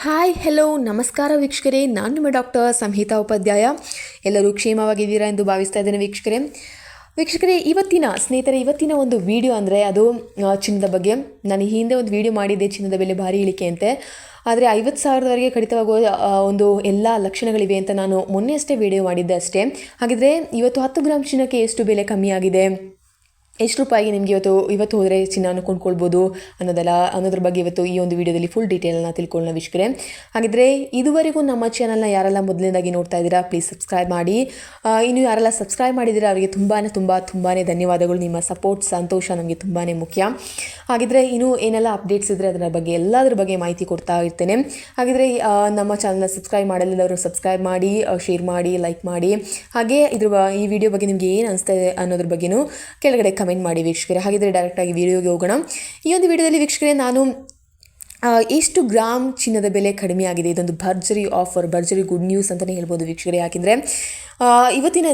Hi hello ನಮಸ್ಕಾರ ವೀಕ್ಷಕರೇ, ನಾನು ನಿಮ್ಮ ಡಾಕ್ಟರ್ ಸಂಹಿತಾ ಉಪಾಧ್ಯಾಯ. ಎಲ್ಲರೂ ಕ್ಷೇಮವಾಗಿದ್ದೀರಾ ಎಂದು ಭಾವಿಸ್ತಾ ಇದ್ದೇನೆ ವೀಕ್ಷಕರೇ. ಇವತ್ತಿನ ಒಂದು ವಿಡಿಯೋ ಅಂದರೆ ಅದು ಚಿನ್ನದ ಬಗ್ಗೆ. ನಾನು ಈ ಹಿಂದೆ ಒಂದು ವಿಡಿಯೋ ಮಾಡಿದ್ದೆ, ಚಿನ್ನದ ಬೆಲೆ ಭಾರಿ ಇಳಿಕೆ ಅಂತೆ. ಆದರೆ 50,000ವರೆಗೆ ಕಡಿತವಾಗುವ ಒಂದು ಎಲ್ಲ ಲಕ್ಷಣಗಳಿವೆ ಅಂತ ನಾನು ಮೊನ್ನೆ ಅಷ್ಟೇ ವಿಡಿಯೋ ಮಾಡಿದ್ದೆ ಅಷ್ಟೇ. ಹಾಗಿದ್ರೆ ಇವತ್ತು 10 ಗ್ರಾಮ್ ಚಿನ್ನಕ್ಕೆ ಎಷ್ಟು ಬೆಲೆ ಕಮ್ಮಿ ಆಗಿದೆ, ಎಷ್ಟು ರೂಪಾಯಿಗೆ ನಿಮಗೆ ಇವತ್ತು ಹೋದರೆ ಚಿನ್ನವನ್ನು ಕೊಂಡ್ಕೊಳ್ಬೋದು ಅನ್ನೋದ್ರ ಬಗ್ಗೆ ಇವತ್ತು ಈ ಒಂದು ವಿಡಿಯೋದಲ್ಲಿ ಫುಲ್ ಡೀಟೇಲನ್ನು ತಿಳ್ಕೊಳ್ಳೋಣ ವೀಕ್ಷಕರೇ. ಹಾಗಿದ್ರೆ ಇದುವರೆಗೂ ನಮ್ಮ ಚಾನಲ್ನ ಯಾರೆಲ್ಲ ಮೊದಲನೇದಾಗಿ ನೋಡ್ತಾ ಇದ್ದೀರಾ ಪ್ಲೀಸ್ ಸಬ್ಸ್ಕ್ರೈಬ್ ಮಾಡಿ. ಇನ್ನು ಯಾರೆಲ್ಲ ಸಬ್ಸ್ಕ್ರೈಬ್ ಮಾಡಿದ್ದೀರಾ ಅವರಿಗೆ ತುಂಬಾ ಧನ್ಯವಾದಗಳು. ನಿಮ್ಮ ಸಪೋರ್ಟ್, ಸಂತೋಷ ನಮಗೆ ತುಂಬಾ ಮುಖ್ಯ. ಹಾಗಿದ್ರೆ ಇನ್ನು ಏನೆಲ್ಲ ಅಪ್ಡೇಟ್ಸ್ ಇದ್ದರೆ ಎಲ್ಲದರ ಬಗ್ಗೆ ಮಾಹಿತಿ ಕೊಡ್ತಾ ಇರ್ತೇನೆ. ಹಾಗಿದ್ರೆ ನಮ್ಮ ಚಾನಲ್ನ ಸಬ್ಸ್ಕ್ರೈಬ್ ಮಾಡಲಿಲ್ಲವರು ಸಬ್ಸ್ಕ್ರೈಬ್ ಮಾಡಿ, ಶೇರ್ ಮಾಡಿ, ಲೈಕ್ ಮಾಡಿ. ಹಾಗೆ ಈ ವಿಡಿಯೋ ಬಗ್ಗೆ ನಿಮಗೆ ಏನು ಅನಿಸ್ತಾ ಇದೆ ಅನ್ನೋದ್ರ ಬಗ್ಗೆನೂ ಕೆಳಗಡೆ ಕಮೆಂಟ್ ಮಾಡಿ ವೀಕ್ಷಕರೇ. ಹಾಗಿದ್ರೆ ಡೈರೆಕ್ಟಾಗಿ ವಿಡಿಯೋಗೆ ಹೋಗೋಣ. ಈ ಒಂದು ವಿಡಿಯೋದಲ್ಲಿ ವೀಕ್ಷಕರೇ ನಾನು ಎಷ್ಟು ಗ್ರಾಮ್ ಚಿನ್ನದ ಬೆಲೆ ಕಡಿಮೆ ಆಗಿದೆ, ಇದೊಂದು ಭರ್ಜರಿ ಆಫರ್, ಭರ್ಜರಿ ಗುಡ್ ನ್ಯೂಸ್ ಅಂತಲೇ ಹೇಳ್ಬೋದು ವೀಕ್ಷಕರೇ. ಯಾಕೆಂದರೆ ಇವತ್ತಿನ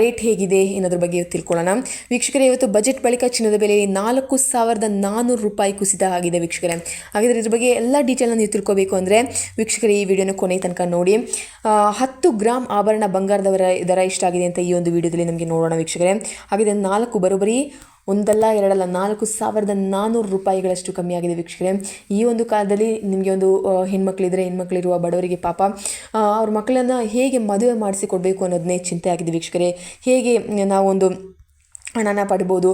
ರೇಟ್ ಹೇಗಿದೆ ಅನ್ನೋದ್ರ ಬಗ್ಗೆ ತಿಳ್ಕೊಳ್ಳೋಣ ವೀಕ್ಷಕರೇ. ಇವತ್ತು ಬಜೆಟ್ ಬಳಿಕ ಚಿನ್ನದ ಬೆಲೆ 4,400 ರೂಪಾಯಿ ಕುಸಿತ ಆಗಿದೆ ವೀಕ್ಷಕರೇ. ಹಾಗಿದ್ರೆ ಇದ್ರ ಬಗ್ಗೆ ಎಲ್ಲ ಡೀಟೇಲ್ನ ನೀವು ತಿಳ್ಕೋಬೇಕು ಅಂದರೆ ವೀಕ್ಷಕರೇ ಈ ವಿಡಿಯೋನ ಕೊನೆ ತನಕ ನೋಡಿ. 10 ಗ್ರಾಮ್ ಆಭರಣ ಬಂಗಾರದ ದರ ಎಷ್ಟಾಗಿದೆ ಅಂತ ಈ ಒಂದು ವಿಡಿಯೋದಲ್ಲಿ ನಮಗೆ ನೋಡೋಣ ವೀಕ್ಷಕರೇ. ಹಾಗಿದ್ರೆ 4 ಬರೋಬ್ಬರಿ ಒಂದಲ್ಲ ಎರಡಲ್ಲ 4,400 ರೂಪಾಯಿಗಳಷ್ಟು ಕಮ್ಮಿ ಆಗಿದೆ ವೀಕ್ಷಕರೇ. ಈ ಒಂದು ಕಾಲದಲ್ಲಿ ನಿಮಗೆ ಒಂದು ಹೆಣ್ಮಕ್ಳಿರುವ ಬಡವರಿಗೆ ಪಾಪ ಅವ್ರ ಮಕ್ಕಳನ್ನು ಹೇಗೆ ಮದುವೆ ಮಾಡಿಸಿಕೊಡ್ಬೇಕು ಅನ್ನೋದನ್ನೇ ಚಿಂತೆ ಆಗಿದೆ ವೀಕ್ಷಕರೇ. ಹೇಗೆ ನಾವು ಒಂದು ಹಣನ ಮಾಡ್ಬೋದು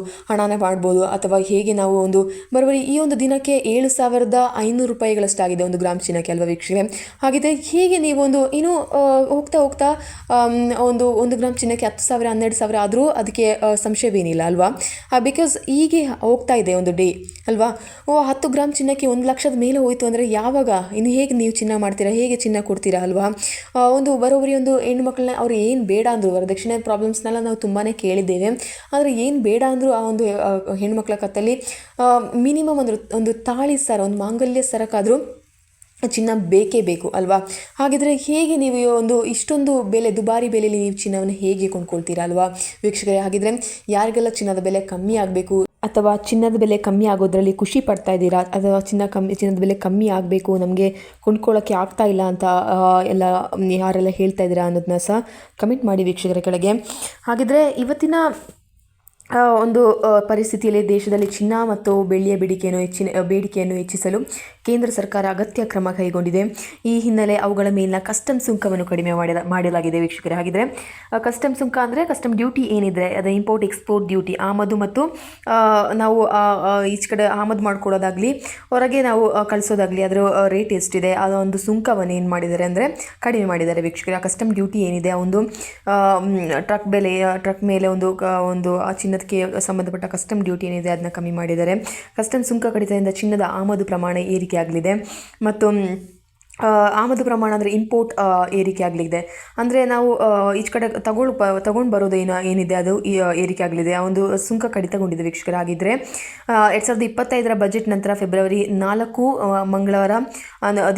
ಅಥವಾ ಹೇಗೆ ನಾವು ಒಂದು ಬರೋಬ್ಬರಿ ಈ ಒಂದು ದಿನಕ್ಕೆ 7,500 ರೂಪಾಯಿಗಳಷ್ಟಾಗಿದೆ ಒಂದು ಗ್ರಾಮ್ ಚಿನ್ನಕ್ಕೆ ಅಲ್ವಾ ವೀಕ್ಷಕರೇ. ಹಾಗಿದ್ರೆ ಹೇಗೆ ನೀವು ಇನ್ನೂ ಹೋಗ್ತಾ ಒಂದು ಗ್ರಾಮ್ ಚಿನ್ನಕ್ಕೆ 10,000 12,000 ಆದರೂ ಅದಕ್ಕೆ ಸಂಶಯವೇನಿಲ್ಲ ಅಲ್ವಾ. ಬಿಕಾಸ್ ಹೀಗೆ ಹೋಗ್ತಾ ಇದೆ ಒಂದು ಡೇ ಅಲ್ವಾ. 10 ಗ್ರಾಮ್ ಚಿನ್ನಕ್ಕೆ 1 ಲಕ್ಷದ ಮೇಲೆ ಹೋಯಿತು ಅಂದರೆ ಯಾವಾಗ ಇನ್ನು ಹೇಗೆ ನೀವು ಚಿನ್ನ ಮಾಡ್ತೀರಾ, ಹೇಗೆ ಚಿನ್ನ ಕೊಡ್ತೀರಾ ಅಲ್ವಾ. ಬರೋಬ್ಬರಿ ಒಂದು ಹೆಣ್ಮಕ್ಳನ್ನ ಅವ್ರು ಏನು ಬೇಡ ಅಂದರು, ವರದಕ್ಷಿಣೆ ಪ್ರಾಬ್ಲಮ್ಸ್ನೆಲ್ಲ ನಾವು ತುಂಬಾ ಕೇಳಿದ್ದೇವೆ. ಆದರೆ ಏನು ಬೇಡ ಅಂದರೂ ಆ ಒಂದು ಹೆಣ್ಮಕ್ಳ ಕತ್ತಲ್ಲಿ ಮಿನಿಮಮ್ ಒಂದು ತಾಳಿ ಸರ, ಒಂದು ಮಾಂಗಲ್ಯ ಸರಕ್ಕಾದರೂ ಚಿನ್ನ ಬೇಕೇ ಬೇಕು ಅಲ್ವಾ. ಹಾಗಿದ್ರೆ ಹೇಗೆ ನೀವು ಇಷ್ಟೊಂದು ದುಬಾರಿ ಬೆಲೆಯಲ್ಲಿ ನೀವು ಚಿನ್ನವನ್ನು ಹೇಗೆ ಕೊಂಡ್ಕೊಳ್ತೀರಾ ಅಲ್ವಾ ವೀಕ್ಷಕರೇ. ಹಾಗಿದ್ರೆ ಯಾರಿಗೆಲ್ಲ ಚಿನ್ನದ ಬೆಲೆ ಕಮ್ಮಿ ಆಗಬೇಕು ಅಥವಾ ಚಿನ್ನದ ಬೆಲೆ ಕಮ್ಮಿ ಆಗೋದ್ರಲ್ಲಿ ಖುಷಿ ಪಡ್ತಾ ಇದ್ದೀರಾ, ಅಥವಾ ಚಿನ್ನದ ಬೆಲೆ ಕಮ್ಮಿ ಆಗಬೇಕು, ನಮಗೆ ಕೊಂಡ್ಕೊಳ್ಳೋಕ್ಕೆ ಆಗ್ತಾ ಇಲ್ಲ ಅಂತ ಯಾರೆಲ್ಲ ಹೇಳ್ತಾ ಇದ್ದೀರಾ ಅನ್ನೋದನ್ನ ಸಹ ಕಮೆಂಟ್ ಮಾಡಿ ವೀಕ್ಷಕರ ಕೆಳಗೆ. ಹಾಗಿದ್ರೆ ಇವತ್ತಿನ ಒಂದು ಪರಿಸ್ಥಿತಿಯಲ್ಲಿ ದೇಶದಲ್ಲಿ ಚಿನ್ನ ಮತ್ತು ಬೆಳ್ಳಿಯ ಬೇಡಿಕೆಯನ್ನು ಹೆಚ್ಚಿಸಲು ಕೇಂದ್ರ ಸರ್ಕಾರ ಅಗತ್ಯ ಕ್ರಮ ಕೈಗೊಂಡಿದೆ. ಈ ಹಿನ್ನೆಲೆ ಅವುಗಳ ಮೇಲಿನ ಕಸ್ಟಮ್ ಸುಂಕವನ್ನು ಕಡಿಮೆ ಮಾಡಲಾಗಿದೆ ವೀಕ್ಷಕರೇ. ಹಾಗಿದ್ರೆ ಕಸ್ಟಮ್ ಸುಂಕ ಅಂದರೆ ಕಸ್ಟಮ್ ಡ್ಯೂಟಿ ಏನಿದೆ ಅದು ಇಂಪೋರ್ಟ್ ಎಕ್ಸ್ಪೋರ್ಟ್ ಡ್ಯೂಟಿ, ಆಮದು ಮತ್ತು ನಾವು ಈಚೆ ಕಡೆ ಆಮದು ಮಾಡ್ಕೊಳ್ಳೋದಾಗಲಿ ಹೊರಗೆ ನಾವು ಕಳಿಸೋದಾಗಲಿ ಅದರ ರೇಟ್ ಎಷ್ಟಿದೆ ಆ ಒಂದು ಸುಂಕವನ್ನು ಏನು ಮಾಡಿದ್ದಾರೆ ಅಂದರೆ ಕಡಿಮೆ ಮಾಡಿದ್ದಾರೆ ವೀಕ್ಷಕರೇ. ಆ ಕಸ್ಟಮ್ ಡ್ಯೂಟಿ ಏನಿದೆ ಆ ಒಂದು ಟ್ರಕ್ ಮೇಲೆ ಒಂದು ಆ ಚಿನ್ನದಕ್ಕೆ ಸಂಬಂಧಪಟ್ಟ ಕಸ್ಟಮ್ ಡ್ಯೂಟಿ ಏನಿದೆ ಅದನ್ನ ಕಮ್ಮಿ ಮಾಡಿದ್ದಾರೆ. ಕಸ್ಟಮ್ ಸುಂಕ ಕಡಿತದಿಂದ ಚಿನ್ನದ ಆಮದು ಪ್ರಮಾಣ ಏರಿಕೆ ಆಗಲಿದೆ ಮತ್ತು ಆಮದು ಪ್ರಮಾಣ ಅಂದರೆ ಇಂಪೋರ್ಟ್ ಏರಿಕೆ ಆಗಲಿದೆ. ಅಂದರೆ ನಾವು ಈಚೆ ಕಡೆ ತಗೊಂಡು ಬರೋದು ಏನಿದೆ ಅದು ಏರಿಕೆ ಆಗಲಿದೆ, ಆ ಒಂದು ಸುಂಕ ಕಡಿತಗೊಂಡಿದೆ ವೀಕ್ಷಕರ. ಆಗಿದ್ದರೆ 2025 ಬಜೆಟ್ ನಂತರ ಫೆಬ್ರವರಿ 4 ಮಂಗಳವಾರ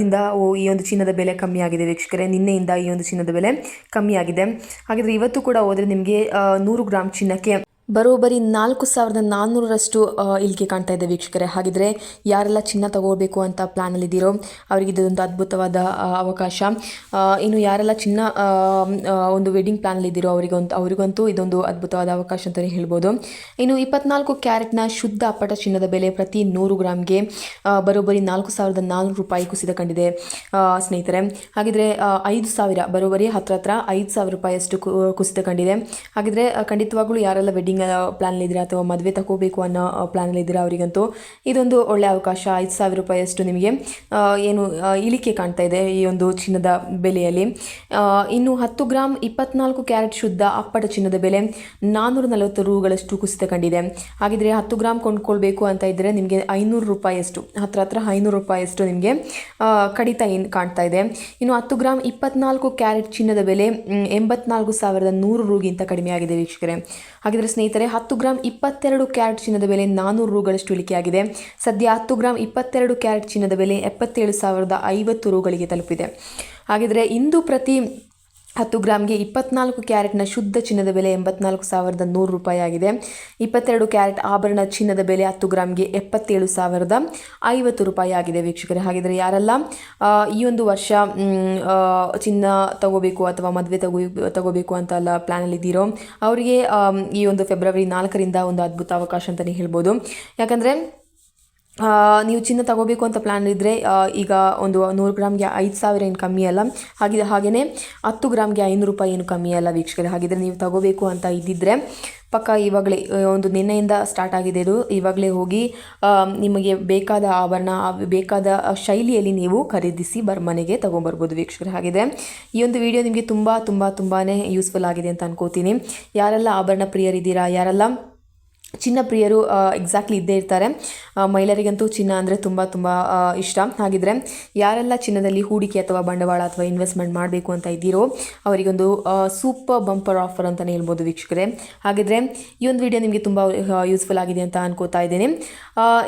ದಿಂದ ಈ ಒಂದು ಚಿನ್ನದ ಬೆಲೆ ಕಮ್ಮಿ ಆಗಿದೆ ವೀಕ್ಷಕರೇ. ನಿನ್ನೆಯಿಂದ ಈ ಒಂದು ಚಿನ್ನದ ಬೆಲೆ ಕಮ್ಮಿ ಆಗಿದೆ. ಹಾಗಿದ್ರೆ ಇವತ್ತು ಕೂಡ ಹೋದರೆ ನಿಮಗೆ 100 ಗ್ರಾಮ್ ಚಿನ್ನಕ್ಕೆ ಬರೋಬ್ಬರಿ 4,400ರಷ್ಟು ಇಳಿಕೆ ಕಾಣ್ತಾ ಇದೆ ವೀಕ್ಷಕರೇ. ಹಾಗಿದ್ರೆ ಯಾರೆಲ್ಲ ಚಿನ್ನ ತಗೋಬೇಕು ಅಂತ ಪ್ಲ್ಯಾನಲ್ಲಿದ್ದೀರೋ ಅವರಿಗೆ ಇದೊಂದು ಅದ್ಭುತವಾದ ಅವಕಾಶ. ಇನ್ನು ಯಾರೆಲ್ಲ ಚಿನ್ನ ಒಂದು ವೆಡ್ಡಿಂಗ್ ಪ್ಲ್ಯಾನಲ್ಲಿದ್ದೀರೋ ಅವರಿಗಂತೂ ಇದೊಂದು ಅದ್ಭುತವಾದ ಅವಕಾಶ ಅಂತಲೇ ಹೇಳ್ಬೋದು. ಇನ್ನು 24 ಕ್ಯಾರೆಟ್ನ ಶುದ್ಧ ಅಪ್ಪಟ ಚಿನ್ನದ ಬೆಲೆ ಪ್ರತಿ 100 ಗ್ರಾಮ್ಗೆ ಬರೋಬ್ಬರಿ 4,400 ರೂಪಾಯಿ ಕುಸಿತ ಕಂಡಿದೆ ಸ್ನೇಹಿತರೆ. ಹಾಗಿದ್ರೆ 5,000 ಬರೋಬ್ಬರಿ ಹತ್ರ 5,000 ರೂಪಾಯಿಯಷ್ಟು ಕುಸಿತ ಕಂಡಿದೆ. ಹಾಗಿದ್ರೆ ಖಂಡಿತವಾಗ್ಲೂ ಯಾರೆಲ್ಲ ವೆಡ್ಡಿಂಗ್ ಪ್ಲಾನಲ್ಲಿದ್ದೀರಾ ಅಥವಾ ಮದುವೆ ತಗೋಬೇಕು ಅನ್ನೋ ಪ್ಲಾನಲ್ಲಿದ್ದೀರಾ ಅವರಿಗಂತೂ ಇದೊಂದು ಒಳ್ಳೆ ಅವಕಾಶ. 5,000 ರೂಪಾಯಿಯಷ್ಟು ನಿಮಗೆ ಇಳಿಕೆ ಕಾಣ್ತಾ ಇದೆ ಈ ಒಂದು ಚಿನ್ನದ ಬೆಲೆಯಲ್ಲಿ. ಇನ್ನು 10 ಗ್ರಾಮ್ 24 ಕ್ಯಾರೆಟ್ ಶುದ್ಧ ಅಪ್ಪಟ ಚಿನ್ನದ ಬೆಲೆ 440 ರೂಗಳಷ್ಟು ಕುಸಿತ ಕಂಡಿದೆ. ಹಾಗಿದ್ರೆ 10 ಗ್ರಾಮ್ ಕೊಂಡ್ಕೊಳ್ಬೇಕು ಅಂತ ಇದ್ದರೆ ನಿಮಗೆ 500 ರೂಪಾಯಿಯಷ್ಟು ಹತ್ರ 500 ರೂಪಾಯಿಯಷ್ಟು ನಿಮಗೆ ಕಡಿತ ಕಾಣ್ತಾ ಇದೆ. ಇನ್ನು 10 ಗ್ರಾಮ್ 24 ಕ್ಯಾರೆಟ್ ಚಿನ್ನದ ಬೆಲೆ 84,100 ರೂಗಿಂತ ಕಡಿಮೆ ಆಗಿದೆ ವೀಕ್ಷಕರೇ. ಹಾಗಿದ್ರೆ ಸ್ನೇಹಿತರೆ 10 ಗ್ರಾಮ್ 22 ಕ್ಯಾರೆಟ್ ಚಿನ್ನದ ಬೆಲೆ 400 ರೂಗಳಷ್ಟು ಇಳಿಕೆಯಾಗಿದೆ. ಸದ್ಯ 10 ಗ್ರಾಮ್ 22 ಕ್ಯಾರೆಟ್ ಚಿನ್ನದ ಬೆಲೆ 77,050 ರೂಗಳಿಗೆ ತಲುಪಿದೆ. ಹಾಗಿದ್ರೆ ಇಂದು ಪ್ರತಿ 10 ಗ್ರಾಮ್ಗೆ 24 ಕ್ಯಾರೆಟ್ನ ಶುದ್ಧ ಚಿನ್ನದ ಬೆಲೆ 84,100 ರೂಪಾಯಿ ಆಗಿದೆ. 22 ಕ್ಯಾರೆಟ್ ಆಭರಣ ಚಿನ್ನದ ಬೆಲೆ 10 ಗ್ರಾಮ್ಗೆ 77,050 ರೂಪಾಯಿ ಆಗಿದೆ ವೀಕ್ಷಕರೇ. ಹಾಗಿದ್ರೆ ಯಾರೆಲ್ಲ ಈ ಒಂದು ವರ್ಷ ಚಿನ್ನ ತಗೋಬೇಕು ಅಥವಾ ಮದುವೆ ತಗೋಬೇಕು ಅಂತೆಲ್ಲ ಪ್ಲ್ಯಾನಲ್ಲಿ ಇದ್ದೀರೋ ಅವರಿಗೆ ಈ ಒಂದು ಫೆಬ್ರವರಿ 4ರಿಂದ ಒಂದು ಅದ್ಭುತ ಅವಕಾಶ ಅಂತಲೇ ಹೇಳ್ಬೋದು. ಯಾಕಂದರೆ ನೀವು ಚಿನ್ನ ತಗೋಬೇಕು ಅಂತ ಪ್ಲ್ಯಾನ್ ಇದ್ದರೆ ಈಗ ಒಂದು 100 ಗ್ರಾಮ್ಗೆ 5,000 ಏನು ಕಮ್ಮಿ ಅಲ್ಲ, ಹಾಗೆಯೇ 10 ಗ್ರಾಮ್ಗೆ 500 ರೂಪಾಯಿ ಏನು ಕಮ್ಮಿ ಅಲ್ಲ ವೀಕ್ಷಕರೇ. ಹಾಗಿದ್ರೆ ನೀವು ತಗೋಬೇಕು ಅಂತ ಇದ್ದಿದ್ದರೆ ಪಕ್ಕ ಇವಾಗಲೇ ಒಂದು ನಿನ್ನೆಯಿಂದ ಸ್ಟಾರ್ಟ್ ಆಗಿದೆ ಇದು, ಇವಾಗಲೇ ಹೋಗಿ ನಿಮಗೆ ಬೇಕಾದ ಆಭರಣ ಬೇಕಾದ ಶೈಲಿಯಲ್ಲಿ ನೀವು ಖರೀದಿಸಿ ಮನೆಗೆ ತೊಗೊಂಬರ್ಬೋದು ವೀಕ್ಷಕರೇ. ಹಾಗಿದ್ರೆ ಈ ಒಂದು ವಿಡಿಯೋ ನಿಮಗೆ ತುಂಬಾ ಯೂಸ್ಫುಲ್ ಆಗಿದೆ ಅಂತ ಅನ್ಕೋತೀನಿ. ಯಾರೆಲ್ಲ ಆಭರಣ ಪ್ರಿಯರಿದ್ದೀರಾ, ಯಾರೆಲ್ಲ ಚಿನ್ನ ಪ್ರಿಯರು ಎಕ್ಸಾಕ್ಟ್ಲಿ ಇದ್ದೇ ಇರ್ತಾರೆ. ಮಹಿಳೆಯರಿಗಂತೂ ಚಿನ್ನ ಅಂದರೆ ತುಂಬ ಇಷ್ಟ. ಹಾಗಿದ್ರೆ ಯಾರೆಲ್ಲ ಚಿನ್ನದಲ್ಲಿ ಹೂಡಿಕೆ ಅಥವಾ ಬಂಡವಾಳ ಅಥವಾ ಇನ್ವೆಸ್ಟ್ಮೆಂಟ್ ಮಾಡಬೇಕು ಅಂತ ಇದ್ದೀರೋ ಅವರಿಗೊಂದು ಸೂಪರ್ ಬಂಪರ್ ಆಫರ್ ಅಂತಲೇ ಹೇಳ್ಬೋದು ವೀಕ್ಷಕರೇ. ಹಾಗಿದ್ರೆ ಈ ಒಂದು ವಿಡಿಯೋ ನಿಮಗೆ ತುಂಬ ಯೂಸ್ಫುಲ್ ಆಗಿದೆ ಅಂತ ಅನ್ಕೋತಾ ಇದ್ದೇನೆ.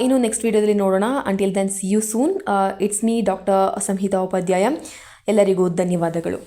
ಇನ್ನು ನೆಕ್ಸ್ಟ್ ವಿಡಿಯೋದಲ್ಲಿ ನೋಡೋಣ. Until then see you soon. It's me doctor Samhita Upadhyay. ಎಲ್ಲರಿಗೂ ಧನ್ಯವಾದಗಳು.